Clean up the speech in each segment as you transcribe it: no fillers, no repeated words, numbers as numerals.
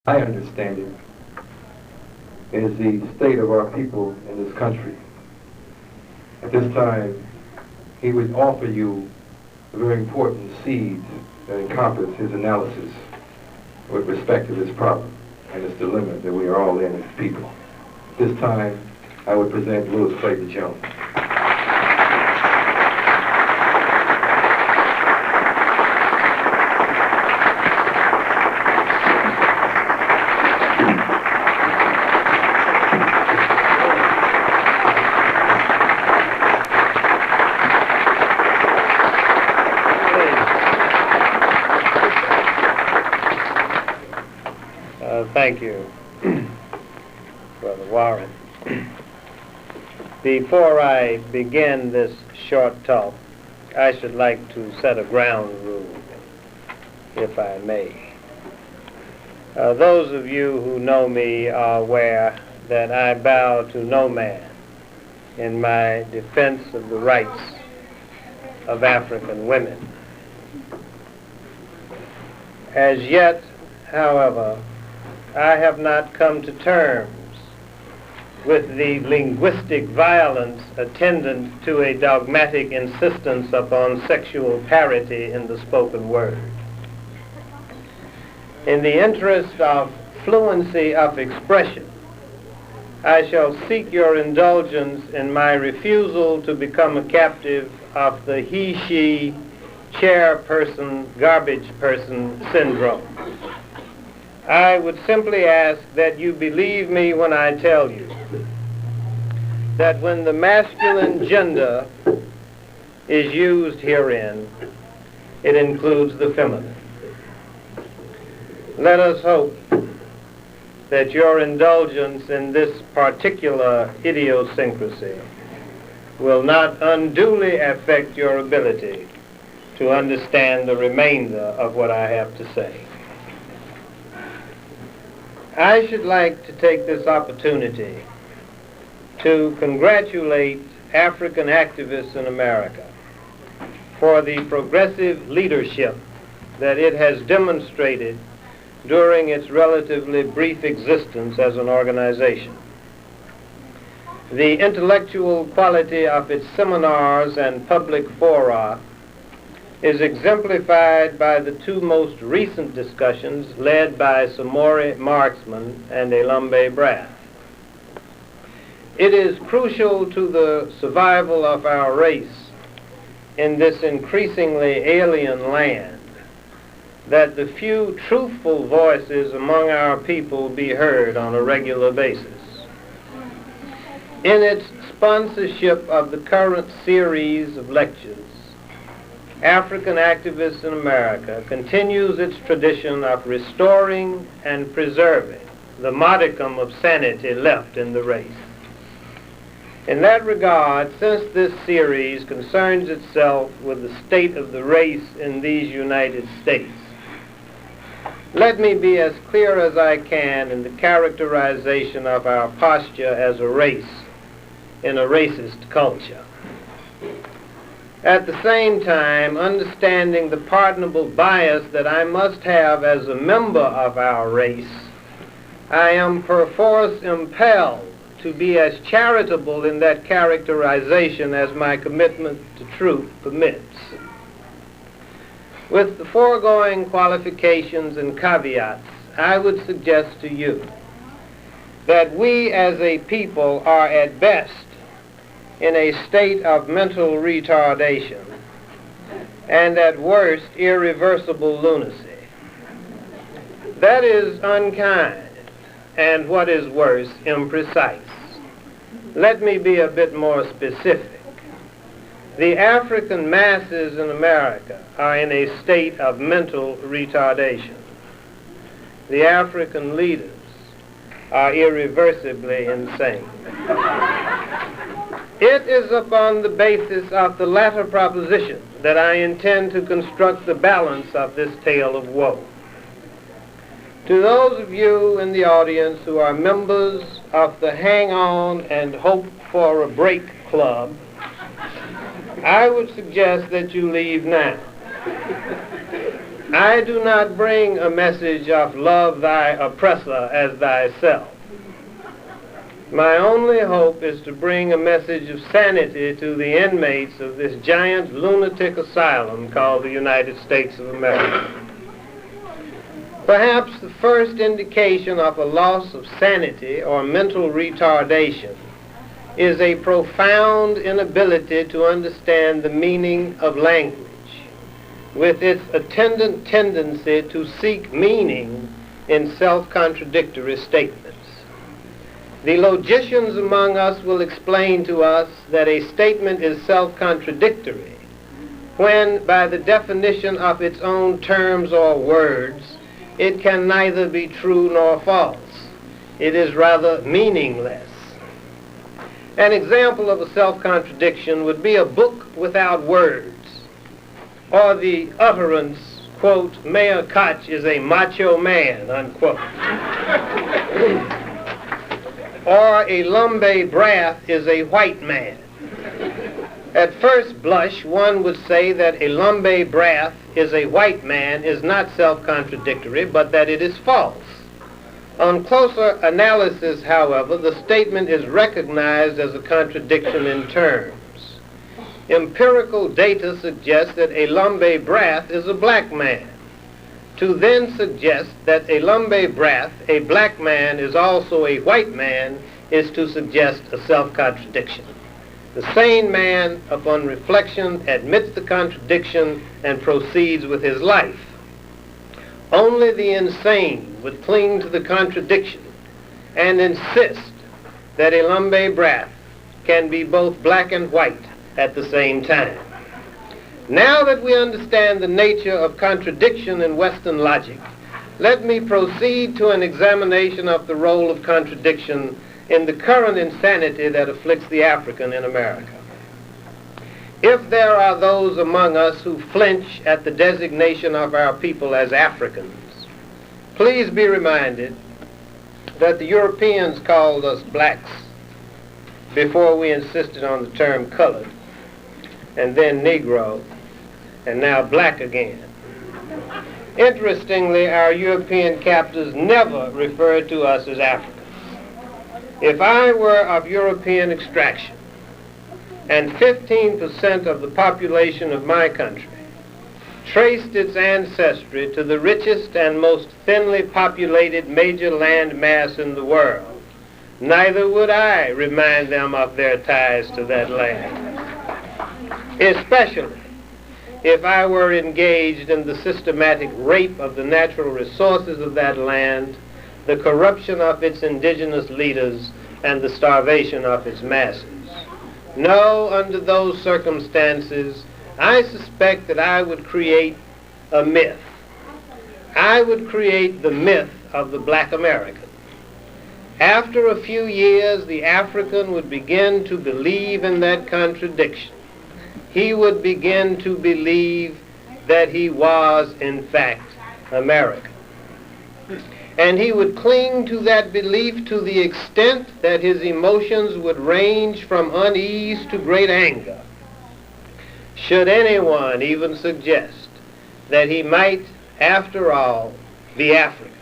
My understanding is the state of our people in this country. At this time, he would offer you a very important seeds that encompass his analysis with respect to this problem and this dilemma that we are all in as people. At this time, I would present Louis Clayton Jones. Thank you, Brother Warren. Before I begin this short talk, I should like to set a ground rule, if I may. Those of you who know me are aware that I bow to no man in my defense of the rights of African women. As yet, however, I have not come to terms with the linguistic violence attendant to a dogmatic insistence upon sexual parity in the spoken word. In the interest of fluency of expression, I shall seek your indulgence in my refusal to become a captive of the he-she, chairperson, garbage person syndrome. I would simply ask that you believe me when I tell you that when the masculine gender is used herein, it includes the feminine. Let us hope that your indulgence in this particular idiosyncrasy will not unduly affect your ability to understand the remainder of what I have to say. I should like to take this opportunity to congratulate African activists in America for the progressive leadership that it has demonstrated during its relatively brief existence as an organization. The intellectual quality of its seminars and public fora is exemplified by the two most recent discussions led by Samori Marksman and Elambe Braff. It is crucial to the survival of our race in this increasingly alien land that the few truthful voices among our people be heard on a regular basis. In its sponsorship of the current series of lectures, African Activists in America continues its tradition of restoring and preserving the modicum of sanity left in the race. In that regard, since this series concerns itself with the state of the race in these United States, let me be as clear as I can in the characterization of our posture as a race in a racist culture. At the same time, understanding the pardonable bias that I must have as a member of our race, I am perforce impelled to be as charitable in that characterization as my commitment to truth permits. With the foregoing qualifications and caveats, I would suggest to you that we as a people are at best in a state of mental retardation, and at worst, irreversible lunacy. That is unkind, and what is worse, imprecise. Let me be a bit more specific. The African masses in America are in a state of mental retardation. The African leaders are irreversibly insane. It is upon the basis of the latter proposition that I intend to construct the balance of this tale of woe. To those of you in the audience who are members of the Hang On and Hope for a Break Club, I would suggest that you leave now. I do not bring a message of love thy oppressor as thyself. My only hope is to bring a message of sanity to the inmates of this giant lunatic asylum called the United States of America. Perhaps the first indication of a loss of sanity or mental retardation is a profound inability to understand the meaning of language, with its attendant tendency to seek meaning in self-contradictory statements. The logicians among us will explain to us that a statement is self-contradictory when, by the definition of its own terms or words, it can neither be true nor false. It is rather meaningless. An example of a self-contradiction would be a book without words, or the utterance, quote, Mayor Koch is a macho man, unquote. Or a Lumbe Brath is a white man. At first blush, one would say that a Lumbe Brath is a white man is not self-contradictory, but that it is false. On closer analysis, however, the statement is recognized as a contradiction in terms. Empirical data suggests that a Lumbe Brath is a black man. To then suggest that a Lumbe Brath, a black man, is also a white man, is to suggest a self-contradiction. The sane man, upon reflection, admits the contradiction and proceeds with his life. Only the insane would cling to the contradiction and insist that a Lumbe Brath can be both black and white at the same time. Now that we understand the nature of contradiction in Western logic, let me proceed to an examination of the role of contradiction in the current insanity that afflicts the African in America. If there are those among us who flinch at the designation of our people as Africans, please be reminded that the Europeans called us blacks before we insisted on the term colored, and then Negro, and now black again. Interestingly, our European captors never referred to us as Africans. If I were of European extraction, and 15% of the population of my country traced its ancestry to the richest and most thinly populated major land mass in the world, neither would I remind them of their ties to that land. Especially if I were engaged in the systematic rape of the natural resources of that land, the corruption of its indigenous leaders, and the starvation of its masses. No, under those circumstances, I suspect that I would create a myth. I would create the myth of the black American. After a few years, the African would begin to believe in that contradiction. He would begin to believe that he was, in fact, American. And he would cling to that belief to the extent that his emotions would range from unease to great anger. Should anyone even suggest that he might, after all, be African,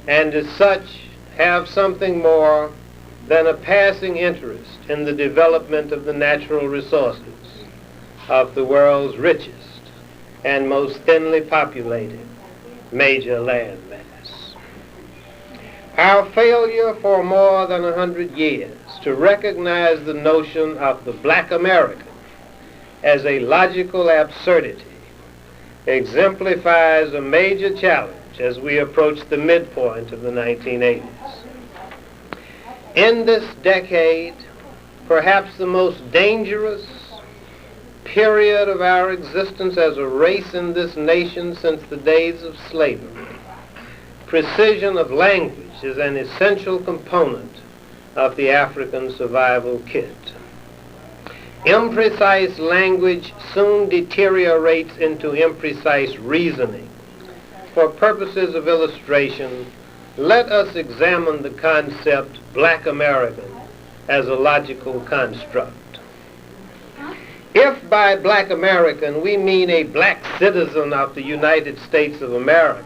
and as such have something more than a passing interest in the development of the natural resources of the world's richest and most thinly populated major land mass. Our failure for more than 100 years to recognize the notion of the black American as a logical absurdity exemplifies a major challenge as we approach the midpoint of the 1980s. In this decade, perhaps the most dangerous period of our existence as a race in this nation since the days of slavery, precision of language is an essential component of the African survival kit. Imprecise language soon deteriorates into imprecise reasoning. For purposes of illustration, let us examine the concept black American as a logical construct. If by black American we mean a black citizen of the United States of America,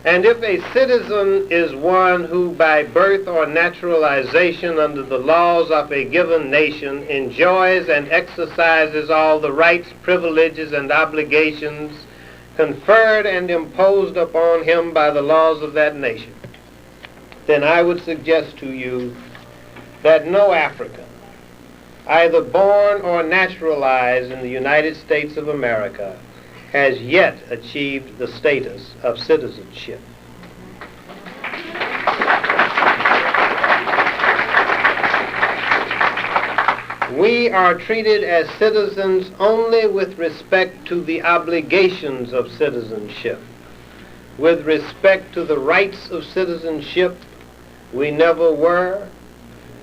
and if a citizen is one who by birth or naturalization under the laws of a given nation enjoys and exercises all the rights, privileges, and obligations conferred and imposed upon him by the laws of that nation, then I would suggest to you that no African, either born or naturalized in the United States of America, has yet achieved the status of citizenship. We are treated as citizens only with respect to the obligations of citizenship. With respect to the rights of citizenship, we never were,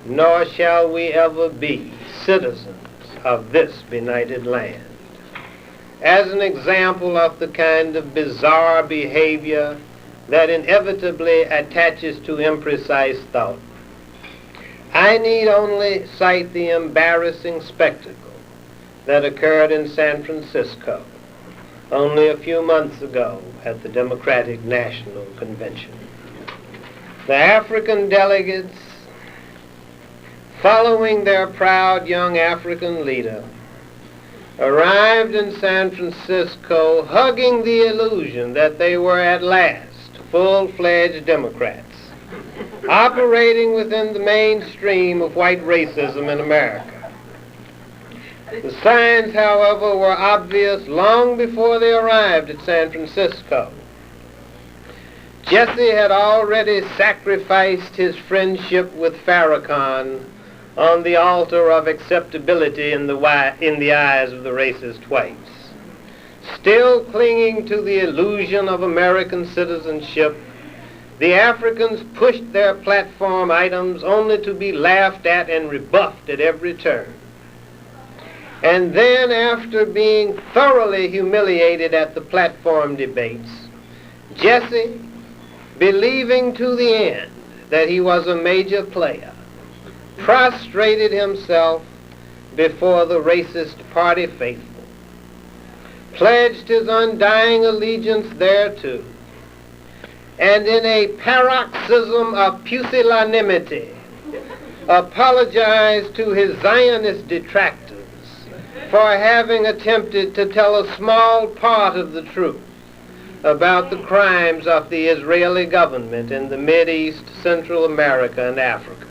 nor shall we ever be, citizens of this benighted land. As an example of the kind of bizarre behavior that inevitably attaches to imprecise thought, I need only cite the embarrassing spectacle that occurred in San Francisco only a few months ago at the Democratic National Convention. The African delegates, following their proud young African leader, arrived in San Francisco hugging the illusion that they were at last full-fledged Democrats, operating within the mainstream of white racism in America. The signs, however, were obvious long before they arrived at San Francisco. Jesse had already sacrificed his friendship with Farrakhan on the altar of acceptability in the eyes of the racist whites. Still clinging to the illusion of American citizenship, the Africans pushed their platform items only to be laughed at and rebuffed at every turn. And then, after being thoroughly humiliated at the platform debates, Jesse, believing to the end that he was a major player, prostrated himself before the racist party faithful, pledged his undying allegiance thereto, and in a paroxysm of pusillanimity apologized to his Zionist detractors for having attempted to tell a small part of the truth about the crimes of the Israeli government in the Mideast, Central America, and Africa.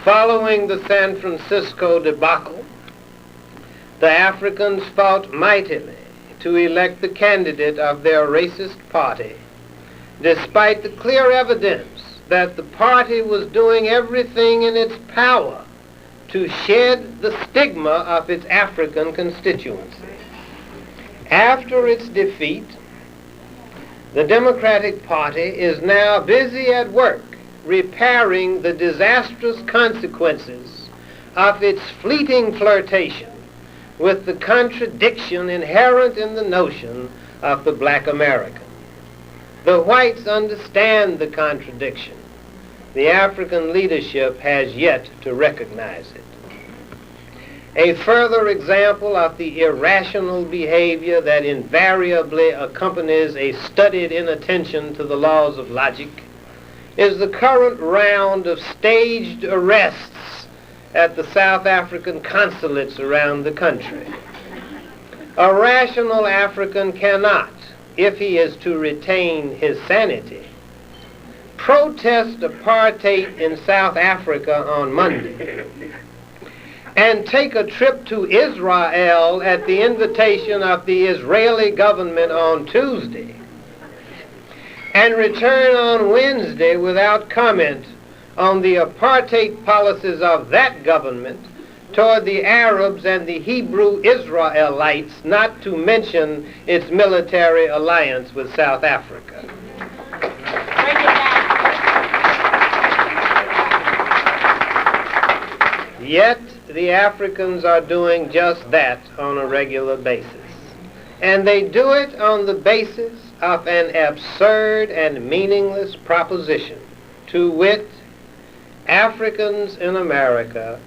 Following the San Francisco debacle, the Africans fought mightily to elect the candidate of their racist party, despite the clear evidence that the party was doing everything in its power to shed the stigma of its African constituency. After its defeat, the Democratic Party is now busy at work repairing the disastrous consequences of its fleeting flirtation with the contradiction inherent in the notion of the black American. The whites understand the contradiction. The African leadership has yet to recognize it. A further example of the irrational behavior that invariably accompanies a studied inattention to the laws of logic is the current round of staged arrests at the South African consulates around the country. A rational African cannot, if he is to retain his sanity, protest apartheid in South Africa on Monday and take a trip to Israel at the invitation of the Israeli government on Tuesday and return on Wednesday without comment on the apartheid policies of that government toward the Arabs and the Hebrew Israelites, not to mention its military alliance with South Africa. Yet the Africans are doing just that on a regular basis. And they do it on the basis of an absurd and meaningless proposition, to wit, Africans in America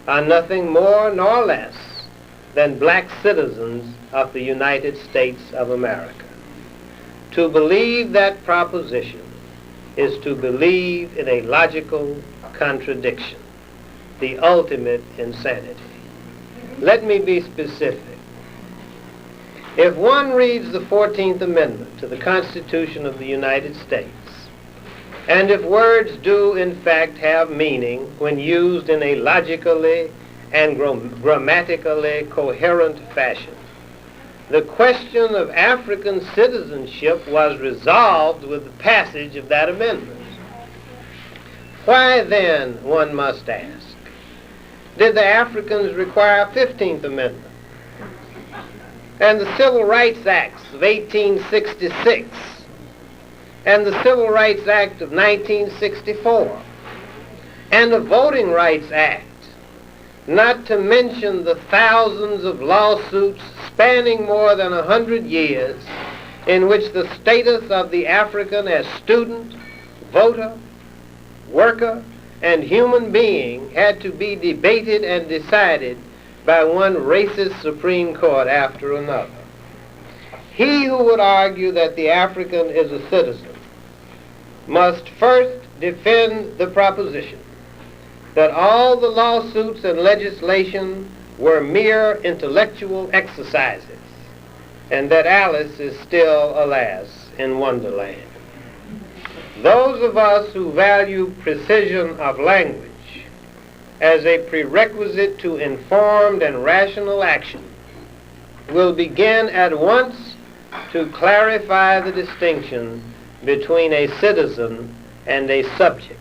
are nothing more nor less than black citizens of the United States of America. To believe that proposition is to believe in a logical contradiction, the ultimate insanity. Let me be specific. If one reads the 14th Amendment to the Constitution of the United States, and if words do in fact have meaning when used in a logically and grammatically coherent fashion, the question of African citizenship was resolved with the passage of that amendment. Why then, one must ask, did the Africans require a 15th Amendment? And the Civil Rights Acts of 1866 and the Civil Rights Act of 1964 and the Voting Rights Act, not to mention the thousands of lawsuits spanning more than 100 years in which the status of the African as student, voter, worker, and human being had to be debated and decided by one racist Supreme Court after another. He who would argue that the African is a citizen must first defend the proposition that all the lawsuits and legislation were mere intellectual exercises, and that Alice is still, alas, in Wonderland. Those of us who value precision of language as a prerequisite to informed and rational action will begin at once to clarify the distinction between a citizen and a subject.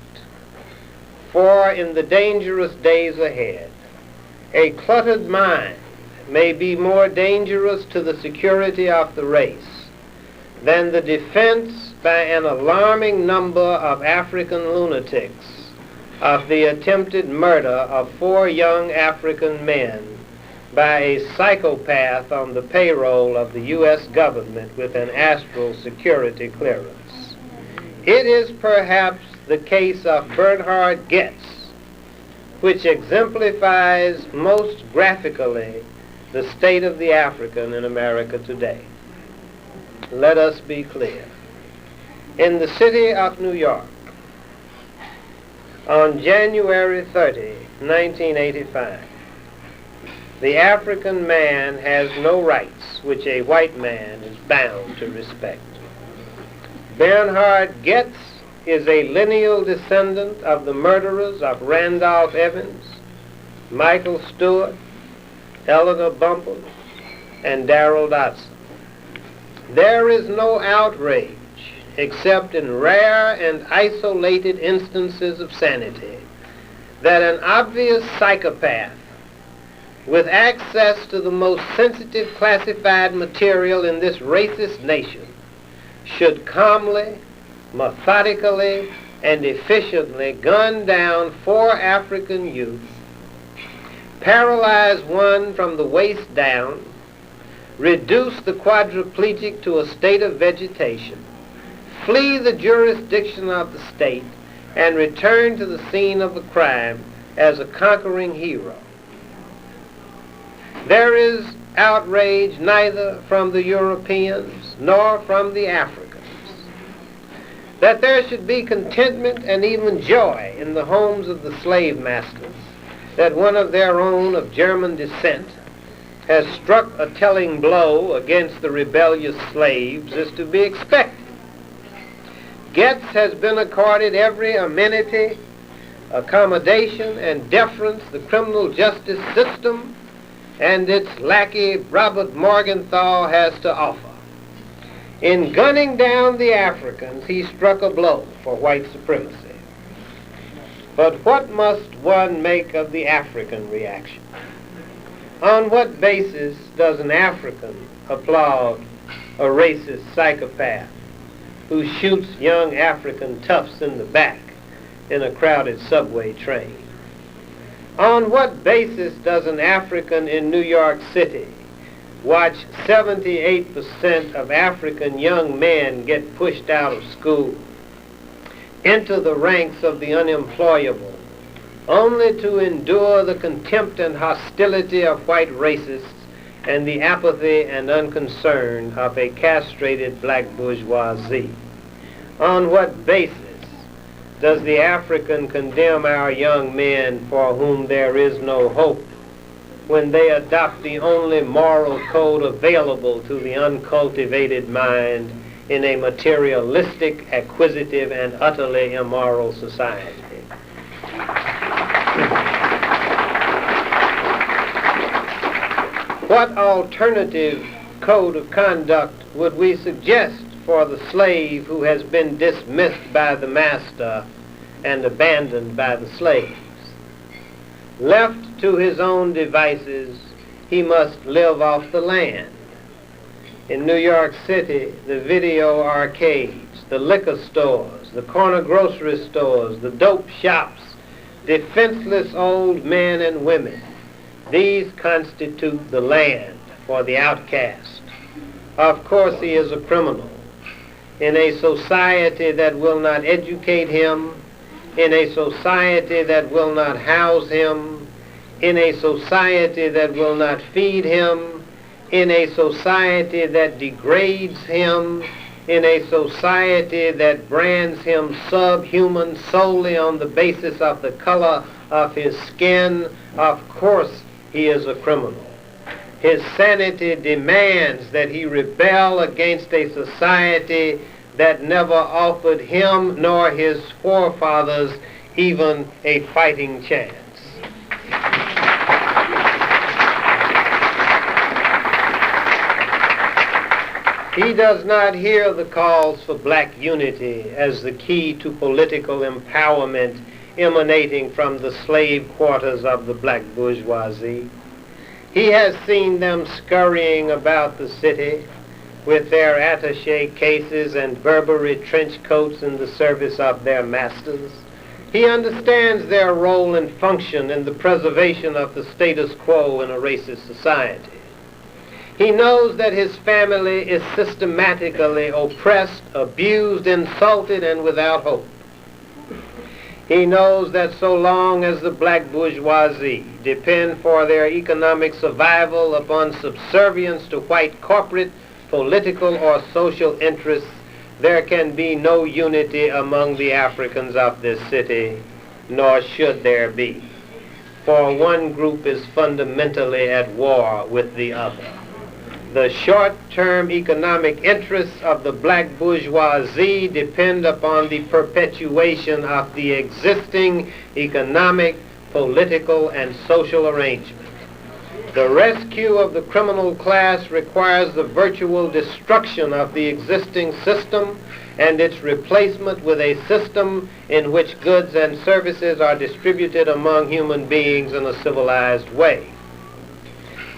For in the dangerous days ahead, a cluttered mind may be more dangerous to the security of the race than the defense by an alarming number of African lunatics of the attempted murder of 4 young African men by a psychopath on the payroll of the U.S. government with an astral security clearance. It is perhaps the case of Bernhard Goetz which exemplifies most graphically the state of the African in America today. Let us be clear. In the city of New York, on January 30, 1985, the African man has no rights which a white man is bound to respect. Bernhard Goetz is a lineal descendant of the murderers of Randolph Evans, Michael Stewart, Eleanor Bumpel, and Darrell Dodson. There is no outrage except in rare and isolated instances of sanity that an obvious psychopath with access to the most sensitive classified material in this racist nation should calmly, methodically, and efficiently gun down 4 African youth, paralyze one from the waist down, reduce the quadriplegic to a state of vegetation, flee the jurisdiction of the state, and return to the scene of the crime as a conquering hero. There is outrage neither from the Europeans nor from the Africans. That there should be contentment and even joy in the homes of the slave masters, that one of their own of German descent has struck a telling blow against the rebellious slaves, is to be expected. Goetz has been accorded every amenity, accommodation, and deference the criminal justice system and its lackey Robert Morgenthau has to offer. In gunning down the Africans, he struck a blow for white supremacy. But what must one make of the African reaction? On what basis does an African applaud a racist psychopath who shoots young African toughs in the back in a crowded subway train? On what basis does an African in New York City watch 78% of African young men get pushed out of school into the ranks of the unemployable only to endure the contempt and hostility of white racists and the apathy and unconcern of a castrated black bourgeoisie? On what basis does the African condemn our young men for whom there is no hope when they adopt the only moral code available to the uncultivated mind in a materialistic, acquisitive, and utterly immoral society? What alternative code of conduct would we suggest for the slave who has been dismissed by the master and abandoned by the slaves? Left to his own devices, he must live off the land. In New York City, the video arcades, the liquor stores, the corner grocery stores, the dope shops, defenseless old men and women, these constitute the land for the outcast. Of course, he is a criminal. In a society that will not educate him, in a society that will not house him, in a society that will not feed him, in a society that degrades him, in a society that brands him subhuman solely on the basis of the color of his skin, of course he is a criminal. His sanity demands that he rebel against a society that never offered him nor his forefathers even a fighting chance. He does not hear the calls for black unity as the key to political empowerment emanating from the slave quarters of the black bourgeoisie. He has seen them scurrying about the city with their attaché cases and Burberry trench coats in the service of their masters. He understands their role and function in the preservation of the status quo in a racist society. He knows that his family is systematically oppressed, abused, insulted, and without hope. He knows that so long as the black bourgeoisie depend for their economic survival upon subservience to white corporate, political, or social interests, there can be no unity among the Africans of this city, nor should there be. For one group is fundamentally at war with the other. The short-term economic interests of the black bourgeoisie depend upon the perpetuation of the existing economic, political, and social arrangement. The rescue of the criminal class requires the virtual destruction of the existing system and its replacement with a system in which goods and services are distributed among human beings in a civilized way.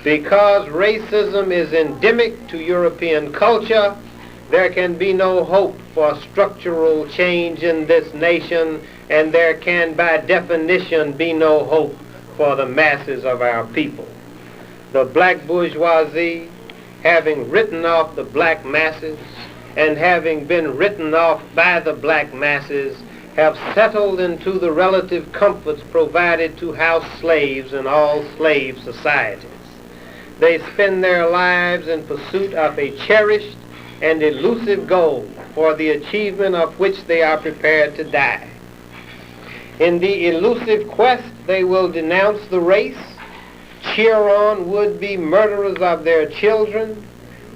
Because racism is endemic to European culture, there can be no hope for structural change in this nation, and there can, by definition, be no hope for the masses of our people. The black bourgeoisie, having written off the black masses, and having been written off by the black masses, have settled into the relative comforts provided to house slaves in all slave societies. They spend their lives in pursuit of a cherished and elusive goal for the achievement of which they are prepared to die. In the elusive quest, they will denounce the race, cheer on would-be murderers of their children,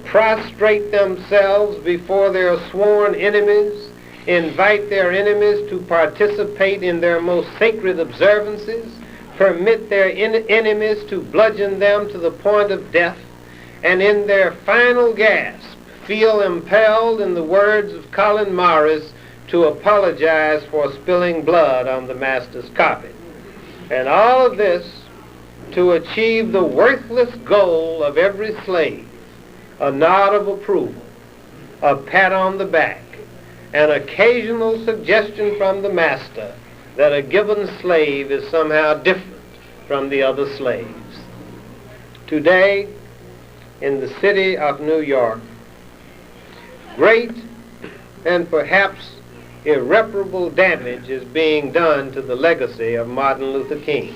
prostrate themselves before their sworn enemies, invite their enemies to participate in their most sacred observances, permit their enemies to bludgeon them to the point of death, and in their final gasp feel impelled, in the words of Colin Morris, to apologize for spilling blood on the master's carpet. And all of this to achieve the worthless goal of every slave, a nod of approval, a pat on the back, an occasional suggestion from the master that a given slave is somehow different from the other slaves. Today, in the city of New York, great and perhaps irreparable damage is being done to the legacy of Martin Luther King.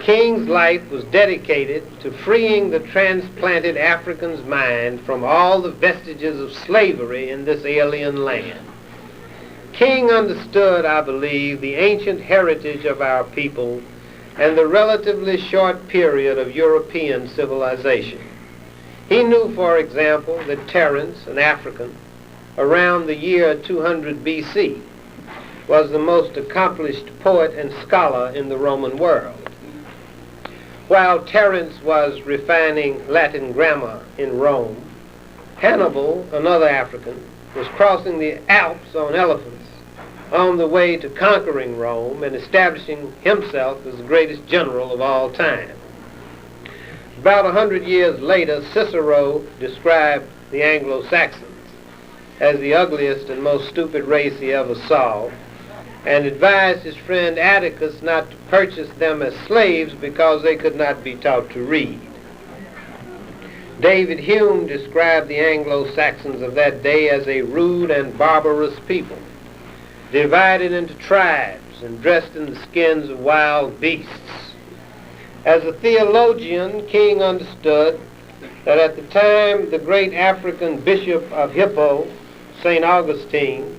King's life was dedicated to freeing the transplanted African's mind from all the vestiges of slavery in this alien land. King understood, I believe, the ancient heritage of our people and the relatively short period of European civilization. He knew, for example, that Terence, an African, around the year 200 BC, was the most accomplished poet and scholar in the Roman world. While Terence was refining Latin grammar in Rome, Hannibal, another African, was crossing the Alps on elephants on the way to conquering Rome and establishing himself as the greatest general of all time. About 100 years later, Cicero described the Anglo-Saxons as the ugliest and most stupid race he ever saw, and advised his friend Atticus not to purchase them as slaves because they could not be taught to read. David Hume described the Anglo-Saxons of that day as a rude and barbarous people, divided into tribes and dressed in the skins of wild beasts. As a theologian, King understood that at the time the great African bishop of Hippo, St. Augustine,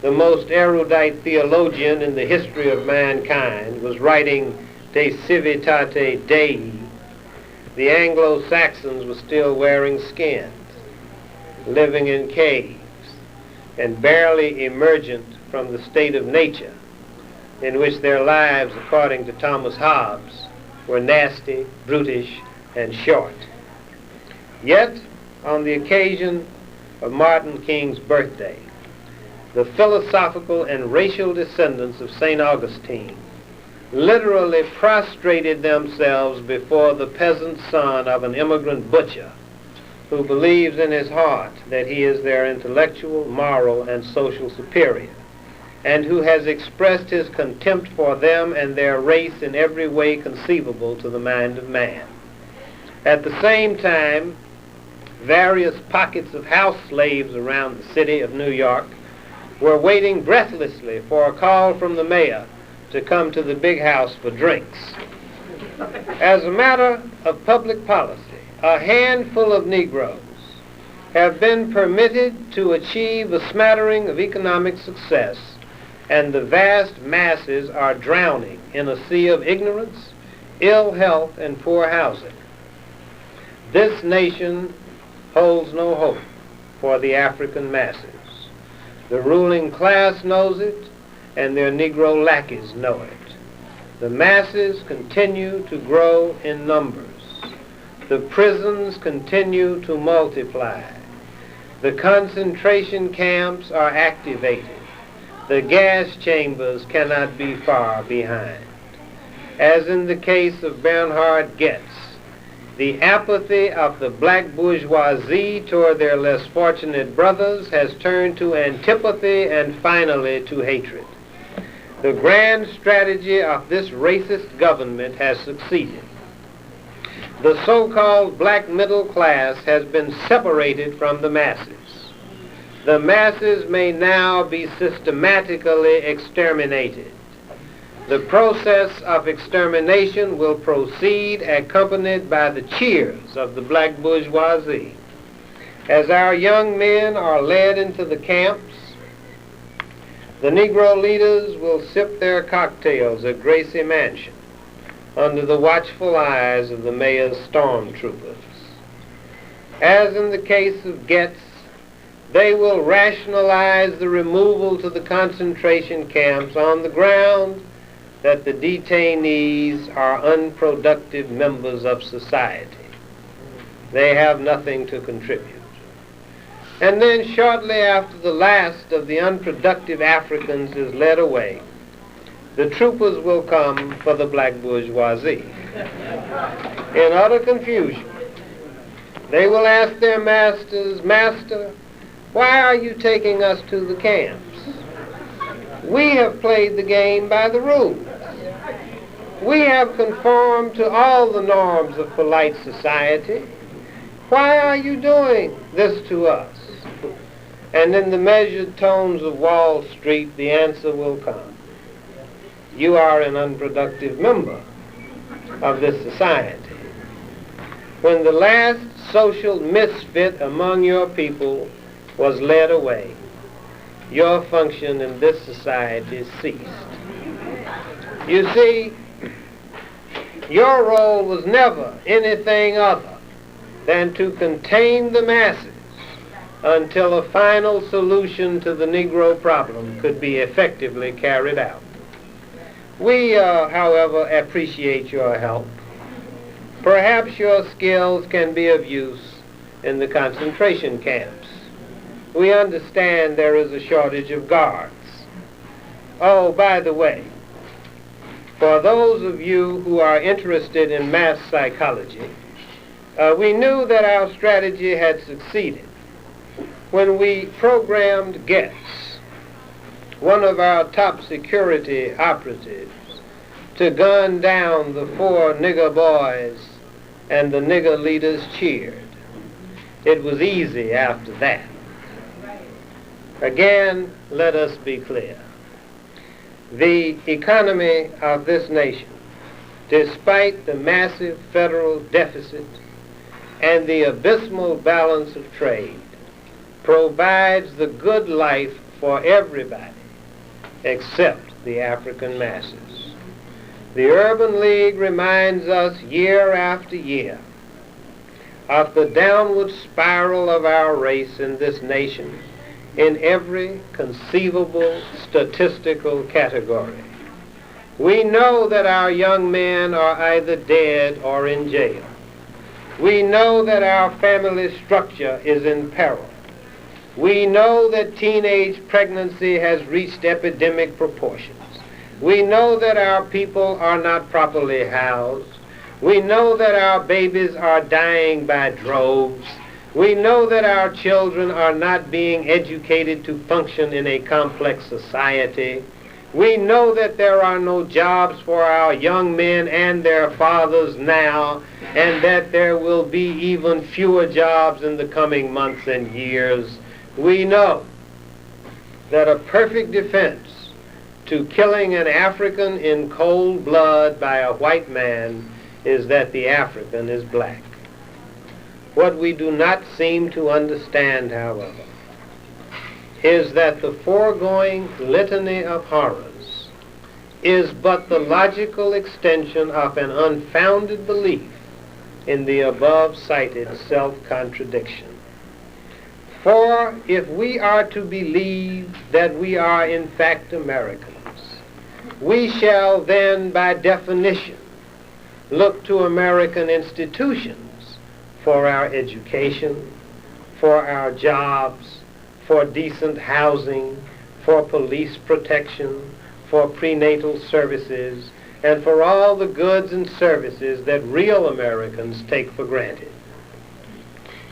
the most erudite theologian in the history of mankind, was writing De Civitate Dei, the Anglo-Saxons were still wearing skins, living in caves, and barely emergent from the state of nature in which their lives, according to Thomas Hobbes, were nasty, brutish, and short. Yet, on the occasion of Martin King's birthday, the philosophical and racial descendants of St. Augustine literally prostrated themselves before the peasant son of an immigrant butcher who believes in his heart that he is their intellectual, moral, and social superior, and who has expressed his contempt for them and their race in every way conceivable to the mind of man. At the same time, various pockets of house slaves around the city of New York were waiting breathlessly for a call from the mayor to come to the big house for drinks. As a matter of public policy, a handful of Negroes have been permitted to achieve a smattering of economic success, and the vast masses are drowning in a sea of ignorance, ill health, and poor housing. This nation holds no hope for the African masses. The ruling class knows it, and their Negro lackeys know it. The masses continue to grow in numbers. The prisons continue to multiply. The concentration camps are activated. The gas chambers cannot be far behind. As in the case of Bernhard Goetz, the apathy of the black bourgeoisie toward their less fortunate brothers has turned to antipathy and finally to hatred. The grand strategy of this racist government has succeeded. The so-called black middle class has been separated from the masses. The masses may now be systematically exterminated. The process of extermination will proceed accompanied by the cheers of the black bourgeoisie. As our young men are led into the camps, the Negro leaders will sip their cocktails at Gracie Mansion under the watchful eyes of the mayor's stormtroopers. As in the case of Goetz, they will rationalize the removal to the concentration camps on the ground that the detainees are unproductive members of society. They have nothing to contribute. And then shortly after the last of the unproductive Africans is led away, the troopers will come for the black bourgeoisie. In utter confusion, they will ask their masters, "Master, why are you taking us to the camps? We have played the game by the rules. We have conformed to all the norms of polite society. Why are you doing this to us?" And in the measured tones of Wall Street, the answer will come. You are an unproductive member of this society. When the last social misfit among your people was led away, your function in this society ceased. You see, your role was never anything other than to contain the masses until a final solution to the Negro problem could be effectively carried out. We, however, appreciate your help. Perhaps your skills can be of use in the concentration camps. We understand there is a shortage of guards. Oh, by the way, for those of you who are interested in mass psychology, we knew that our strategy had succeeded when we programmed Getz, one of our top security operatives, to gun down the 4 nigger boys, and the nigger leaders cheered. It was easy after that. Again, let us be clear. The economy of this nation, despite the massive federal deficit and the abysmal balance of trade, provides the good life for everybody except the African masses. The Urban League reminds us year after year of the downward spiral of our race in this nation in every conceivable statistical category. We know that our young men are either dead or in jail. We know that our family structure is in peril. We know that teenage pregnancy has reached epidemic proportions. We know that our people are not properly housed. We know that our babies are dying by droves. We know that our children are not being educated to function in a complex society. We know that there are no jobs for our young men and their fathers now, and that there will be even fewer jobs in the coming months and years. We know that a perfect defense to killing an African in cold blood by a white man is that the African is black. What we do not seem to understand, however, is that the foregoing litany of horrors is but the logical extension of an unfounded belief in the above-cited self-contradiction. For if we are to believe that we are in fact Americans, we shall then, by definition, look to American institutions for our education, for our jobs, for decent housing, for police protection, for prenatal services, and for all the goods and services that real Americans take for granted.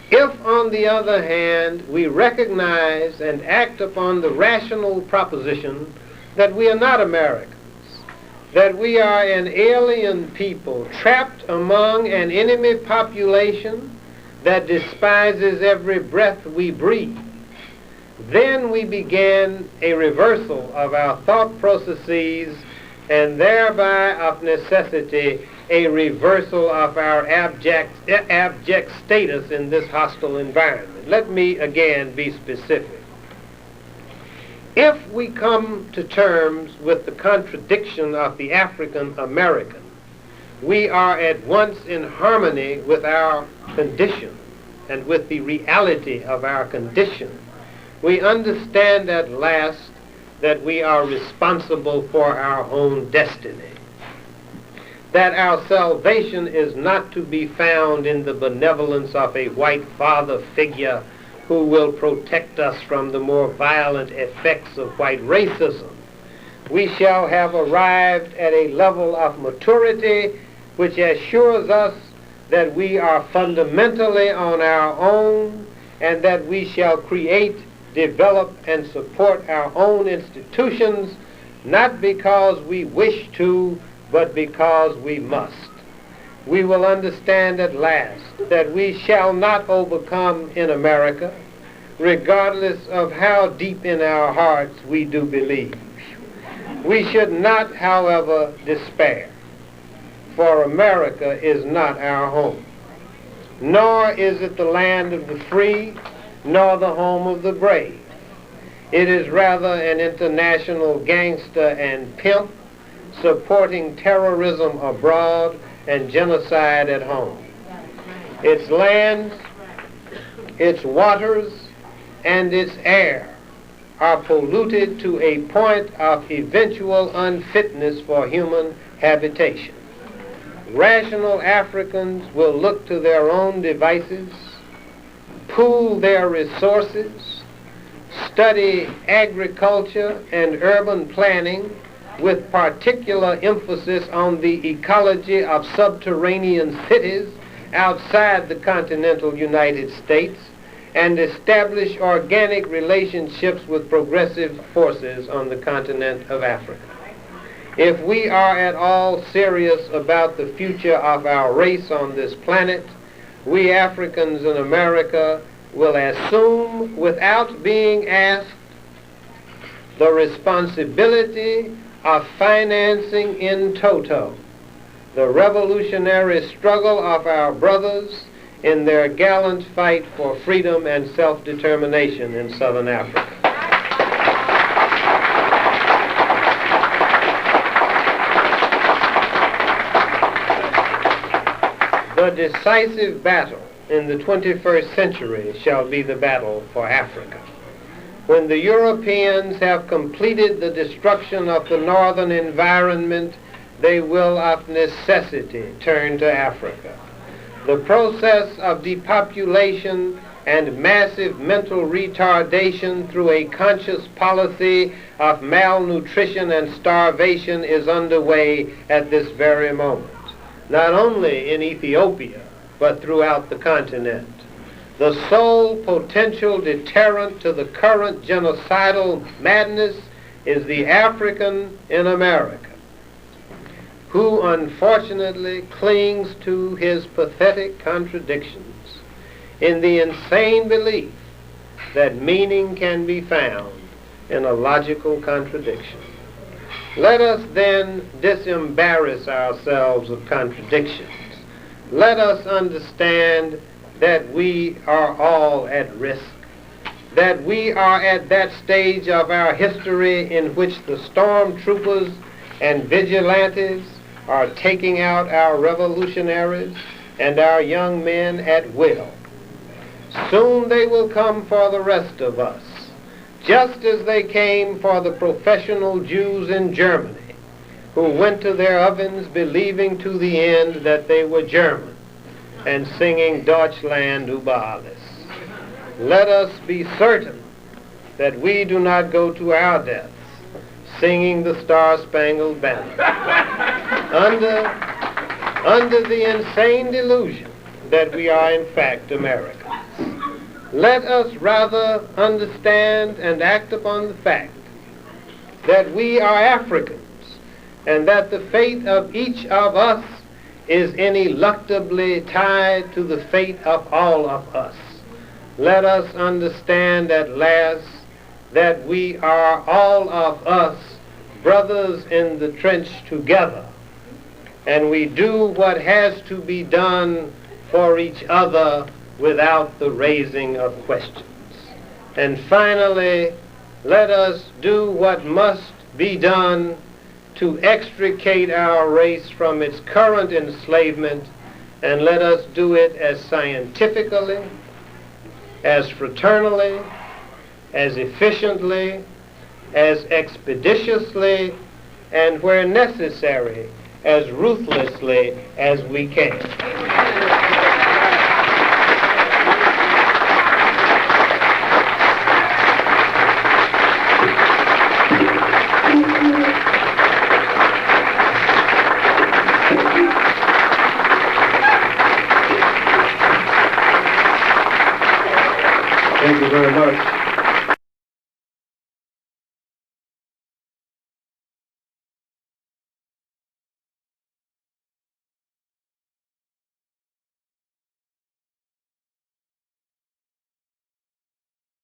If, on the other hand, we recognize and act upon the rational proposition that we are not Americans, that we are an alien people trapped among an enemy population that despises every breath we breathe, then we begin a reversal of our thought processes and thereby, of necessity, a reversal of our abject status in this hostile environment. Let me again be specific. If we come to terms with the contradiction of the African American, we are at once in harmony with our condition and with the reality of our condition. We understand at last that we are responsible for our own destiny, that our salvation is not to be found in the benevolence of a white father figure who will protect us from the more violent effects of white racism. We shall have arrived at a level of maturity which assures us that we are fundamentally on our own and that we shall create, develop, and support our own institutions, not because we wish to, but because we must. We will understand at last that we shall not overcome in America. regardless of how deep in our hearts we do believe. We should not, however, despair, for America is not our home, nor is it the land of the free, nor the home of the brave. It is rather an international gangster and pimp supporting terrorism abroad and genocide at home. Its lands, its waters, and its air are polluted to a point of eventual unfitness for human habitation. Rational Africans will look to their own devices, pool their resources, study agriculture and urban planning with particular emphasis on the ecology of subterranean cities outside the continental United States, and establish organic relationships with progressive forces on the continent of Africa. If we are at all serious about the future of our race on this planet, we Africans in America will assume, without being asked, the responsibility of financing in toto the revolutionary struggle of our brothers in their gallant fight for freedom and self-determination in Southern Africa. The decisive battle in the 21st century shall be the battle for Africa. When the Europeans have completed the destruction of the northern environment, they will of necessity turn to Africa. The process of depopulation and massive mental retardation through a conscious policy of malnutrition and starvation is underway at this very moment, not only in Ethiopia, but throughout the continent. The sole potential deterrent to the current genocidal madness is the African in America, who unfortunately clings to his pathetic contradictions in the insane belief that meaning can be found in a logical contradiction. Let us then disembarrass ourselves of contradictions. Let us understand that we are all at risk, that we are at that stage of our history in which the stormtroopers and vigilantes are taking out our revolutionaries and our young men at will. Soon they will come for the rest of us, just as they came for the professional Jews in Germany, who went to their ovens believing to the end that they were German and singing Deutschland über alles. Let us be certain that we do not go to our deaths singing the Star-Spangled Banner under the insane delusion that we are in fact Americans. Let us rather understand and act upon the fact that we are Africans and that the fate of each of us is ineluctably tied to the fate of all of us. Let us understand at last that we are all of us brothers in the trench together, and we do what has to be done for each other without the raising of questions. And finally, let us do what must be done to extricate our race from its current enslavement, and let us do it as scientifically, as fraternally, as efficiently, as expeditiously, and where necessary, as ruthlessly as we can. Thank you very much.